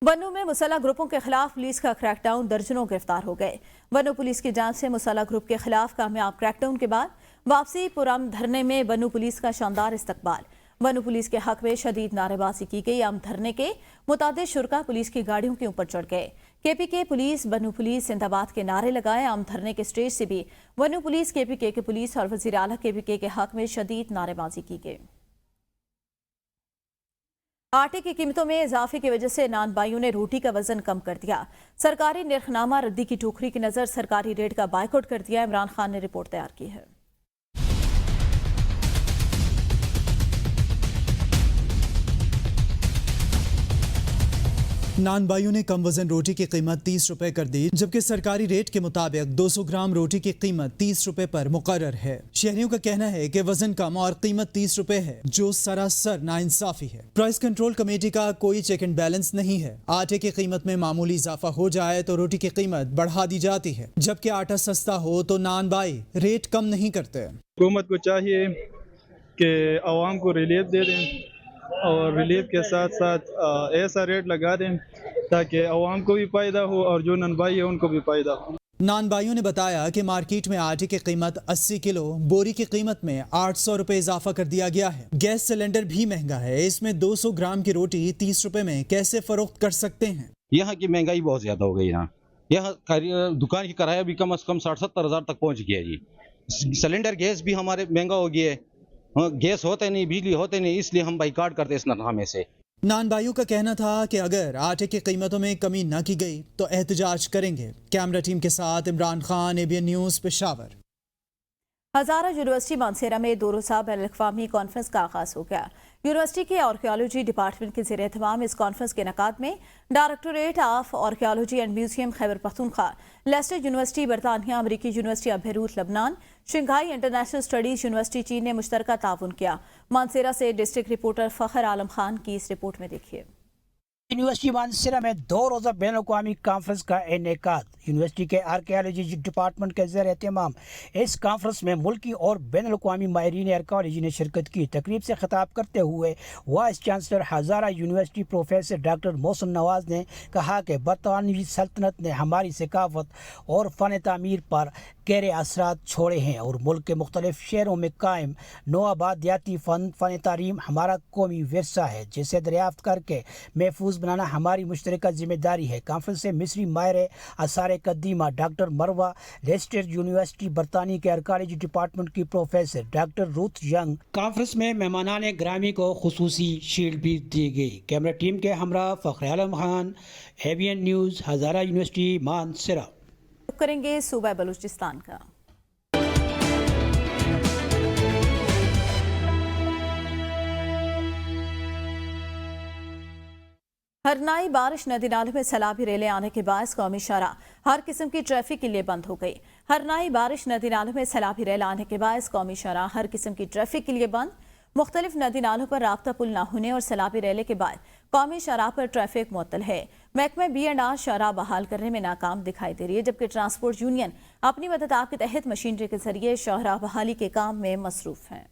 बन्नू में मुसल्लह ग्रुपों के खिलाफ पुलिस का क्रैकडाउन, दर्जनों गिरफ्तार हो गए। बन्नू पुलिस की जांच से मुसल्लह ग्रुप के खिलाफ कामयाब क्रैकडाउन के बाद वापसी पुरम धरने में बन्नू पुलिस का शानदार इस्तकबाल। बन्नू पुलिस के हक में शदीद नारेबाजी की गई। अम धरने के मुतादिद शुरका पुलिस की गाड़ियों के ऊपर चढ़ गए। KPK पुलिस, बन्नू पुलिस जिंदाबाद के नारे लगाए। अम धरने के स्टेज से भी बन्नू पुलिस, KPK के पुलिस और वजीर आला KPK के हक में शदीद नारेबाजी की गई। आटे की कीमतों में इजाफे की वजह से नान बाइयों ने रोटी का वजन कम कर दिया। सरकारी निर्खनामा रद्दी की टोकरी की नजर सरकारी रेट का बायकॉट कर दिया। इमरान खान ने रिपोर्ट तैयार की है। नान बाइयों ने कम वजन रोटी की कीमत 30 रुपए कर दी, जबकि सरकारी रेट के मुताबिक 200 ग्राम रोटी की कीमत 30 रुपए पर मुकर्रर है। शहरियों का कहना है कि वजन कम और कीमत 30 रुपए है, जो सरासर नाइंसाफी है। प्राइस कंट्रोल कमेटी का कोई चेक एंड बैलेंस नहीं है। आटे की कीमत में मामूली इजाफा हो जाए तो रोटी की कीमत बढ़ा दी जाती है, जबकि आटा सस्ता हो तो नान बाई रेट कम नहीं करते। हुकूमत को चाहिए कि आवाम को रिलीफ दे दें और रिलीफ के साथ साथ ऐसा रेट लगा दें ताकि आवाम को भी फ़ायदा हो और जो ननबाई है उनको भी फ़ायदा हो। नान बाइयों ने बताया कि मार्केट में आटे की कीमत 80 किलो, बोरी की कीमत में 800 रुपए इजाफा कर दिया गया है। गैस सिलेंडर भी महंगा है, इसमें 200 ग्राम की रोटी 30 रुपए में कैसे फरोख्त कर सकते हैं। यहाँ की महंगाई बहुत ज़्यादा हो गई। यहाँ दुकान की किराया भी कम से कम 60-70 हज़ार तक पहुँच गया जी। सिलेंडर गैस भी हमारे महंगा हो गया है। गैस होते नहीं, बिजली होते नहीं, इसलिए हम बाइकाट करते इस नरखामे से। नान भाइयों का कहना था कि अगर आटे की कीमतों में कमी न की गई तो एहतजाज करेंगे। कैमरा टीम के साथ इमरान खान, ABN न्यूज़, पेशावर। हज़ारा यूनिवर्सिटी मानसेरा में 2 रोज़ा बैनुल-अक़वामी कॉन्फ्रेंस का आगाज़ हो गया। यूनिवर्सिटी के आर्कियोलॉजी डिपार्टमेंट के ज़ेर एहतमाम इस कॉन्फ्रेंस के इनेकाद में directorate of archaeology and museum Khyber Pakhtunkhwa, Leicester university बरतानिया, अमरीकी यूनिवर्सिटी ऑफ बेरूत लबनान, शंघाई इंटरनेशनल स्टडीज यूनिवर्सिटी चीन ने मुश्तरका ताउन किया। मानसेरा से डिस्ट्रिक्ट रिपोर्टर फ़खर आलम खान की इस रिपोर्ट में देखिए। यूनिवर्सिटी मानसेरा में 2 रोज़ा बैनुल-अक़वामी कॉन्फ्रेंस का इनेकाद। यूनिवर्सिटी के आर्कियोलॉजी डिपार्टमेंट के ज़ेर एहतमाम इस कॉन्फ्रेंस में मुल्की और बैनुल-अक़वामी माहिरीन आर्कियोलॉजी ने शिरकत की। तकरीब से खिताब करते हुए vice chancellor Hazara university professor doctor Mohsin Nawaz ने कहा कि बरतानवी सल्तनत ने हमारी सकाफत और फ़न तामीर पर गहरे असरात छोड़े हैं और मुल्क के मुख्तलिफ शहरों में कायम नौआबादियाती फ़न तारीम हमारा कौमी विरसा है, जिसे दरियाफ्त करके महफूज बनाना हमारी मुश्तरका जिम्मेदारी है। कॉन्फ्रेंस से मिस्री माहिर आसार कदीमा डॉक्टर मरवा, लेस्टर यूनिवर्सिटी बरतानिया के आर्कियोलॉजी डिपार्टमेंट की professor doctor Ruth young. Conference में मेहमानान ग्रामी को खुसूसी शील्ड भी दी गई। कैमरा टीम के हमरा फ़खर आलम खान, ABN न्यूज़, हज़ारा यूनिवर्सिटी मानसेरा। करेंगे सूबा बलूचिस्तान का। हरनाई बारिश नदी नालों में सैलाबी रेले आने के बायस कौमी शहरा हर किस्म की ट्रैफिक के लिए बंद हो गई। हरनाई बारिश नदी नालों में सैलाबी रेले आने के बायस कौमी शहरा हर किस्म की ट्रैफिक के लिए बंद। मुख्तलिफ नदी नालों पर राब्ता पुल न होने और सैलाबी रेले के बाद कौमी शहरा पर ट्रैफिक मुअत्तल है। महकमा B&R शहरा बहाल करने में नाकाम दिखाई दे रही है, जबकि ट्रांसपोर्ट यूनियन अपनी मदद के तहत मशीनरी के जरिए शहरा बहाली के काम में मसरूफ हैं।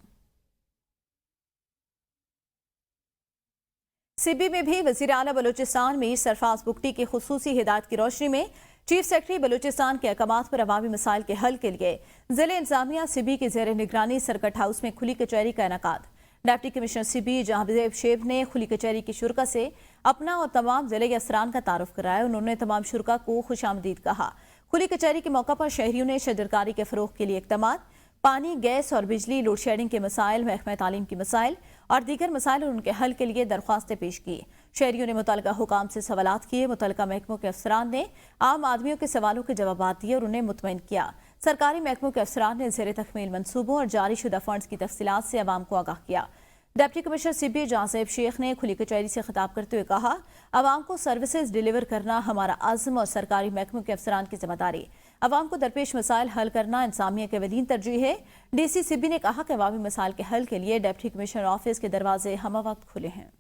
सिबी में भी वज़ीर आला बलूचिस्तान मीर सरफराज बुगटी की खुसूसी हिदायत की रोशनी में चीफ सेक्रेटरी बलूचिस्तान के अहकामात पर अवामी मसाइल के हल के लिए ज़िले इंतजामिया सिबी की ज़ेर निगरानी सर्किट हाउस में खुली कचहरी का इनेकाद। डिप्टी कमिश्नर सिबी जहांजेब शेब ने खुली कचहरी की शुरका से अपना और तमाम ज़िले अफसरान का तारुफ कराया। उन्होंने तमाम शुरका को खुशामदीद कहा। खुली कचहरी के मौका पर शहरियों ने शजरकारी के फ़रोग़ के लिए इक़दामात, पानी, गैस और बिजली, लोड शेडिंग के मसाइल, महकमा तालीम की मसाइल और दीगर मसाइल और उनके हल के लिए दरख्वास्तें पेश की। शहरियों ने मुतलका हुकाम से सवालात किए। मुतलका महकमों के अफसरान ने आम आदमियों के सवालों के जवाब दिए और उन्हें मुतमईन किया। सरकारी महकमों के अफसरान ने ज़ेर तकमील मनसूबों और जारी शुदा फंड्स की तफसीलात से अवाम को आगाह किया। डिप्टी कमिश्नर सिबी जाज़ेब शेख ने खुली कचहरी से खिताब करते हुए कहा, आवाम को सर्विसेज डिलीवर करना हमारा आज़म और सरकारी महकमों के अफसरान की जिम्मेदारी। आवाम को दरपेश मसाइल हल करना इंसानियत के वलीन तरजीह है। DC सिबी ने कहा कि अवामी मसाइल के हल के लिए डिप्टी कमिश्नर ऑफिस के दरवाजे हम वक्त खुले हैं।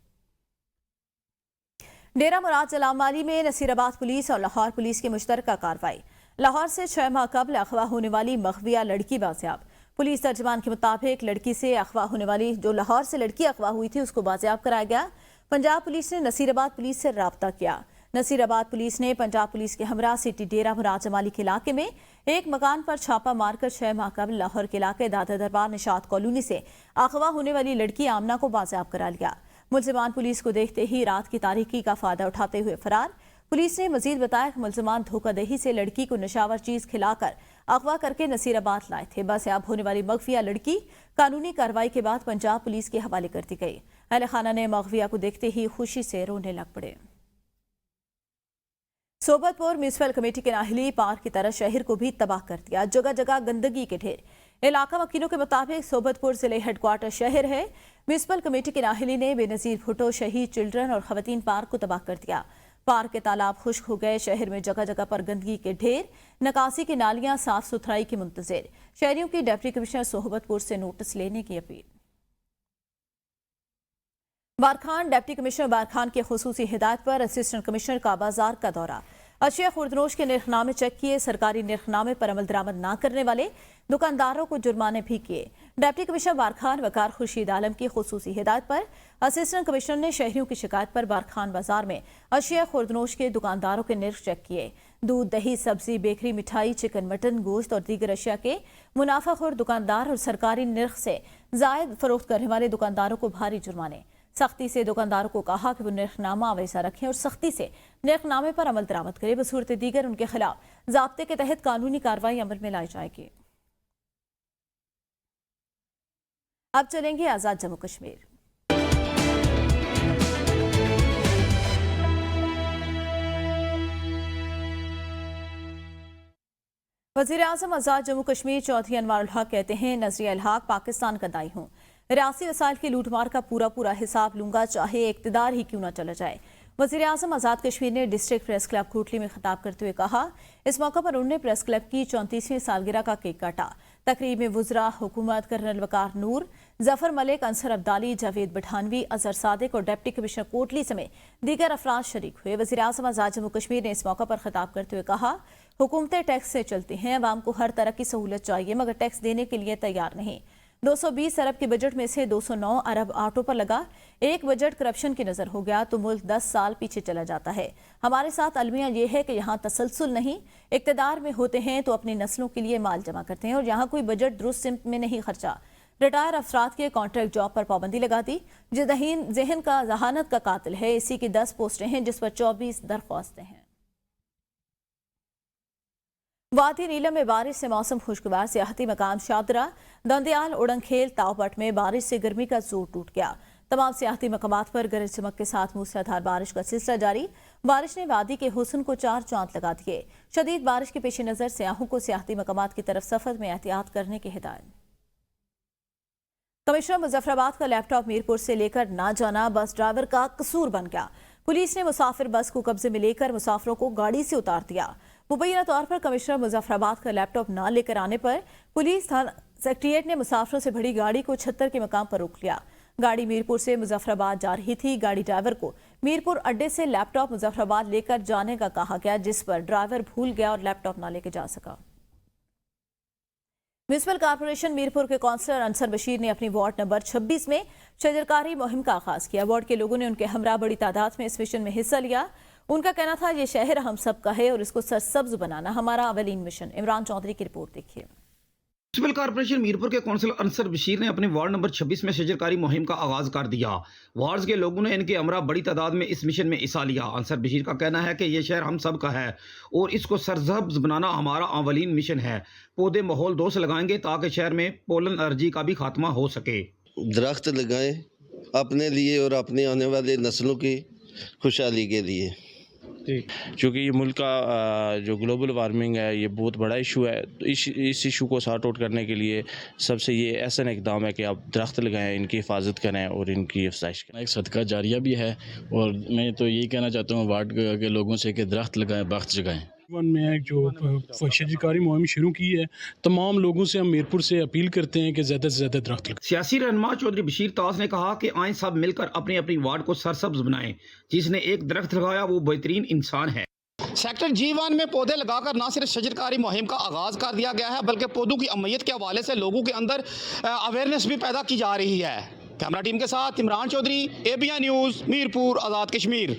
डेरा मुराद जलामाली में नसीराबाद पुलिस और लाहौर पुलिस की मुश्तरका कार्रवाई। लाहौर से 6 माह कबल अगवा होने वाली मखविया लड़की बाजियाब। पुलिस तर्जमान के मुताबिक लड़की से अगवा होने वाली जो लाहौर से लड़की अगवा हुई थी उसको बाजियाब कराया गया। पंजाब पुलिस ने नसीराबाद पुलिस से राब्ता किया। नसीराबाद पुलिस ने पंजाब पुलिस के हमरा सिटी डेरा मुराद जमाली के इलाके में एक मकान पर छापा मारकर 6 माह कबल लाहौर के इलाके दादा दरबार निशात कॉलोनी से अगवा होने वाली लड़की आमना को बाजियाब करा लिया। मुलजिमान पुलिस को देखते ही रात की तारीकी का फायदा उठाते हुए फरार। पुलिस ने मजीद बताया कि मुलजिमान धोखादही से लड़की को नशावर चीज खिलाकर अगवा करके नसीराबाद लाए थे। बाजियाब होने वाली मगविया लड़की कानूनी कार्रवाई के बाद पंजाब पुलिस के हवाले कर दी गई। अहले खाना ने मगविया को देखते ही खुशी से रोने लग पड़े। सोबतपुर म्यूनिसिपल कमेटी के नाहली पार्क की तरह शहर को भी तबाह कर दिया। जगह जगह गंदगी के ढेर। इलाका वकीलों के मुताबिक सोबतपुर जिले हेडक्वार्टर शहर है। म्यूनिसिपल कमेटी के नाहली ने बेनजीर भुट्टो शहीद चिल्ड्रन और खवातीन पार्क को तबाह कर दिया। पार्क के तालाब खुश्क हो गए। शहर में जगह जगह पर गंदगी के ढेर, निकासी की नालियां, साफ सुथराई की मुंतजिर। शहरियों की डिप्टी कमिश्नर सोहबतपुर से नोटिस लेने की appeal. Barkhan deputy commissioner Barkhan के खुसूसी हिदायत पर असिस्टेंट कमिश्नर का बाजार का दौरा। अशिया खुर्दनोश के निर्खनामे चेक किए। सरकारी निर्खनामे पर अमल दरामद न करने वाले दुकानदारों को जुर्माने भी किए। डिप्टी कमिश्नर बारखान वकार खुर्शीद आलम की खुसूसी हिदायत पर असिस्टेंट कमिश्नर ने शहरियों की शिकायत पर बारखान बाजार में अशिया खुर्दनोश के दुकानदारों के निर्ख चेक किए। दूध, दही, सब्जी, बेकरी, मिठाई, चिकन, मटन, गोश्त और दीगर अशिया के मुनाफाखोर दुकानदार और सरकारी निर्ख से जायद फरोख्त करने वाले दुकानदारों को भारी जुर्माने। सख्ती से दुकानदारों को कहा कि वो निर्खनामा वैसा रखें और सख्ती से निर्खनामे पर अमल दरामद करें। बसूरत दीगर उनके खिलाफ ज़ाब्ते के तहत कानूनी कार्रवाई अमल में लाई जाएगी। अब चलेंगे आज़ाद जम्मू कश्मीर। वज़ीर आज़म आज़ाद जम्मू कश्मीर चौधरी अनवारुल हक कहते हैं, नजरिया इल्हाक पाकिस्तान का दाई हूँ। रियासी वसाइल की लूटमार का पूरा हिसाब लूंगा, चाहे इक़्तिदार ही क्यों न चला जाए। वज़ीर आज़म आज़ाद कश्मीर ने डिस्ट्रिक्ट प्रेस क्लब कोटली में खिताब करते हुए कहा। इस मौके पर उन्होंने प्रेस क्लब की 34वीं सालगिरह का केक काटा। तकरीब में वुज़रा हुकूमत, कर्नल वकार नूर, जफर मलिक, अंसर अब्दाली, जावेद बठानवी, अजहर सादिक और डिप्टी कमिश्नर कोटली समेत दीगर अफराद शरीक हुए। वज़ीर आज़म आज़ाद जम्मू कश्मीर ने इस मौके पर खिताब करते हुए कहा, हुकूमतें टैक्स से चलती हैं, अवाम को हर तरह की सहूलत चाहिए मगर टैक्स देने के लिए तैयार नहीं। 220 अरब के बजट में से 209 अरब आटो पर लगा। एक बजट करप्शन की नजर हो गया तो मुल्क 10 साल पीछे चला जाता है। हमारे साथ अलमिया ये है कि यहाँ तसलसल नहीं, इक़्तिदार में होते हैं तो अपनी नस्लों के लिए माल जमा करते हैं और यहाँ कोई बजट दुरुस्त सिमत में नहीं खर्चा। रिटायर अफराद के कॉन्ट्रैक्ट जॉब पर पाबंदी लगा दी। जो जहन का जहानत का कातिल है, इसी की 10 पोस्टें हैं जिस पर 24 दरख्वास्तें हैं। वादी नीलम में बारिश से मौसम खुशगवार। सियाहती मकाम शादरा, दंदियाल, उड़नखेल, तावपट में बारिश से गर्मी का जोर टूट गया। तमाम सियाहती मकामात पर गरज चमक के साथ मूसलाधार बारिश का सिलसिला जारी। बारिश ने वादी के हुस्न को 4 चांद लगा दिए। शदीद बारिश के पेश नजर सियाहों को सियाहती मकामात की तरफ सफर में एहतियात करने की हिदायत। कमिश्नर मुजफ्फराबाद का लैपटॉप मीरपुर से लेकर ना जाना बस ड्राइवर का कसूर बन गया। पुलिस ने मुसाफिर बस को कब्जे में लेकर मुसाफिरों को गाड़ी से उतार दिया। मुबैना तौर पर कमिश्नर मुजफ्फराबाद का लैपटॉप ना लेकर आने पर पुलिस थाना सेक्रेटेरिएट ने मुसाफिरों से भरी गाड़ी को 76 के मकाम पर रोक लिया। गाड़ी मीरपुर से मुजफ्फराबाद जा रही थी। गाड़ी ड्राइवर को मीरपुर अड्डे से लैपटॉप मुजफ्फराबाद लेकर जाने का कहा गया, जिस पर ड्राइवर भूल गया और लैपटॉप ना लेकर जा सका। म्यूनिसिपल कॉर्पोरेशन मीरपुर के काउंसलर अंसर बशीर ने अपनी वार्ड नंबर 26 में शजरकारी मुहिम का आगाज किया। वार्ड के लोगों ने उनके हमरा बड़ी तादाद में इस मिशन में हिस्सा लिया। उनका कहना था, ये शहर हम सब का है और इसको सरसब्ज बनाना हमारा अवलीन मिशन। इमरान चौधरी की रिपोर्ट देखिए। म्यूनिसिपल कॉर्पोरेशन मीरपुर के काउंसिलर अंसर बशीर ने अपने वार्ड नंबर 26 में शजरकारी मुहिम का आगाज कर दिया। वार्ड के लोगों ने इनके हमरा बड़ी तादाद में इस मिशन में हिस्सा लिया। अंसर बशीर का कहना है कि ये शहर हम सब का है और इसको सरसब्ज बनाना हमारा अवलीन मिशन है। पौधे माहौल दोस्त लगाएंगे ताकि शहर में पोलन एलर्जी का भी खात्मा हो सके। दरख्त लगाएं अपने लिए और अपने आने वाले नस्लों की खुशहाली के लिए। چونکہ یہ ملک کا جو گلوبل وارمنگ ہے یہ بہت بڑا ایشو ہے، تو اس ایشو کو سارٹ آؤٹ کرنے کے لیے سب سے یہ ایسا اقدام ہے کہ آپ درخت لگائیں، ان کی حفاظت کریں اور ان کی افزائش کریں۔ ایک صدقہ جاریہ بھی ہے، اور میں تو یہی کہنا چاہتا ہوں وارڈ کے لوگوں سے کہ درخت لگائیں، باغ جگائیں۔ میں جو شجر کاری مہم شروع کی ہے، تمام لوگوں سے ہم میرپور سے اپیل کرتے ہیں کہ زیادہ سے زیادہ درخت لگائیں۔ سیاسی رہنما چودھری بشیر طاس نے کہا کہ آئیں سب مل کر اپنی اپنی وارڈ کو سرسبز بنائیں، جس نے ایک درخت لگایا وہ بہترین انسان ہے۔ سیکٹر G1 میں پودے لگا کر نہ صرف شجر کاری مہم کا آغاز کر دیا گیا ہے بلکہ پودوں کی اہمیت کے حوالے سے لوگوں کے اندر اویئرنیس بھی پیدا کی جا رہی ہے۔ کیمرہ ٹیم کے ساتھ عمران چودھری، ABN نیوز، میرپور، آزاد کشمیر۔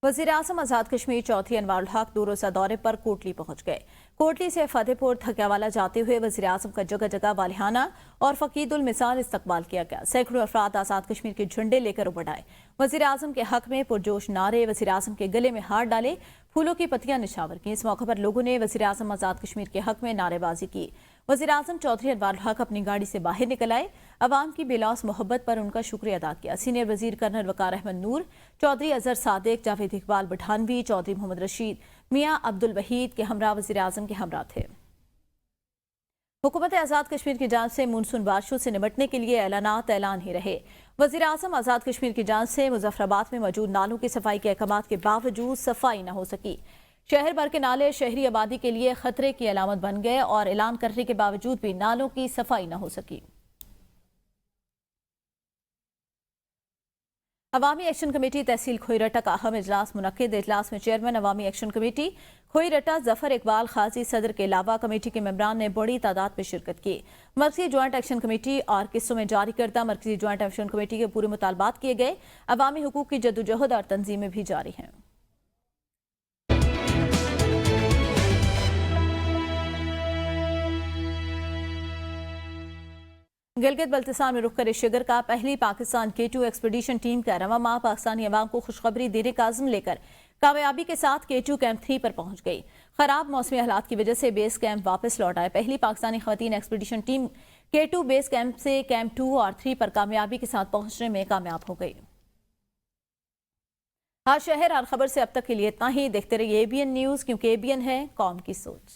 وزیر اعظم آزاد کشمیر چودھری انوار الحق دو روزہ دورے پر کوٹلی پہنچ گئے۔ کوٹلی سے فتح پور تھکیاوالا جاتے ہوئے وزیر اعظم کا جگہ جگہ والہانہ اور فقید المثال استقبال کیا گیا۔ سینکڑوں افراد آزاد کشمیر کے جھنڈے لے کر ابھر آئے۔ وزیر اعظم کے حق میں پرجوش نعرے، وزیر اعظم کے گلے میں ہار ڈالے، پھولوں کی پتیاں نچھاور کی۔ اس موقع پر لوگوں نے وزیر اعظم آزاد کشمیر کے حق میں نعرے بازی کی۔ وزیر اعظم چودھری انوار الحق اپنی گاڑی سے باہر نکل آئے، عوام کی بے لوث محبت پر ان کا شکریہ ادا کیا۔ سینئر وزیر کرنل وقار احمد نور، چودھری اظہر صادق، جاوید اقبال بٹھانوی، چودھری محمد رشید، میاں عبد الوحید کے ہمراہ وزیر اعظم کے ہمراہ تھے۔ حکومت آزاد کشمیر کی جانب سے مونسون بارشوں سے نمٹنے کے لیے اعلانات اعلان ہی رہے۔ وزیر اعظم آزاد کشمیر کی جانب سے مظفر آباد میں موجود نالوں کی صفائی کے احکامات کے باوجود صفائی نہ ہو سکی۔ شہر بھر کے نالے شہری آبادی کے لیے خطرے کی علامت بن گئے اور اعلان کرنے کے باوجود بھی نالوں کی صفائی نہ ہو سکی۔ عوامی ایکشن کمیٹی تحصیل کھوئی رٹا کا اہم اجلاس منعقد۔ اجلاس میں چیئرمین عوامی ایکشن کمیٹی کھوئی رٹا ظفر اقبال قاضی صدر کے علاوہ کمیٹی کے ممبران نے بڑی تعداد میں شرکت کی۔ مرکزی جوائنٹ ایکشن کمیٹی اور قسطوں میں جاری کردہ مرکزی جوائنٹ ایکشن کمیٹی کے پورے مطالبات کیے گئے۔ عوامی حقوق کی جدوجہد اور تنظیمیں بھی جاری ہیں۔ گلگت بلتستان میں رخ کر شگر کا پہلی پاکستان K2 ایکسپیڈیشن ٹیم کا رواں ماہ پاکستانی عوام کو خوشخبری دینے کا عزم لے کر کامیابی کے ساتھ K2 کیمپ 3 پر پہنچ گئی۔ خراب موسمی حالات کی وجہ سے بیس کیمپ واپس لوٹ آئے۔ پہلی پاکستانی خواتین expedition team K2 base camp سے کیمپ 2 اور 3 پر کامیابی کے ساتھ پہنچنے میں کامیاب ہو گئی۔ ہر شہر ہر خبر سے اب تک کے لیے اتنا ہی۔ دیکھتے رہیے ABN نیوز، کیونکہ ABN ہے قوم کی سوچ۔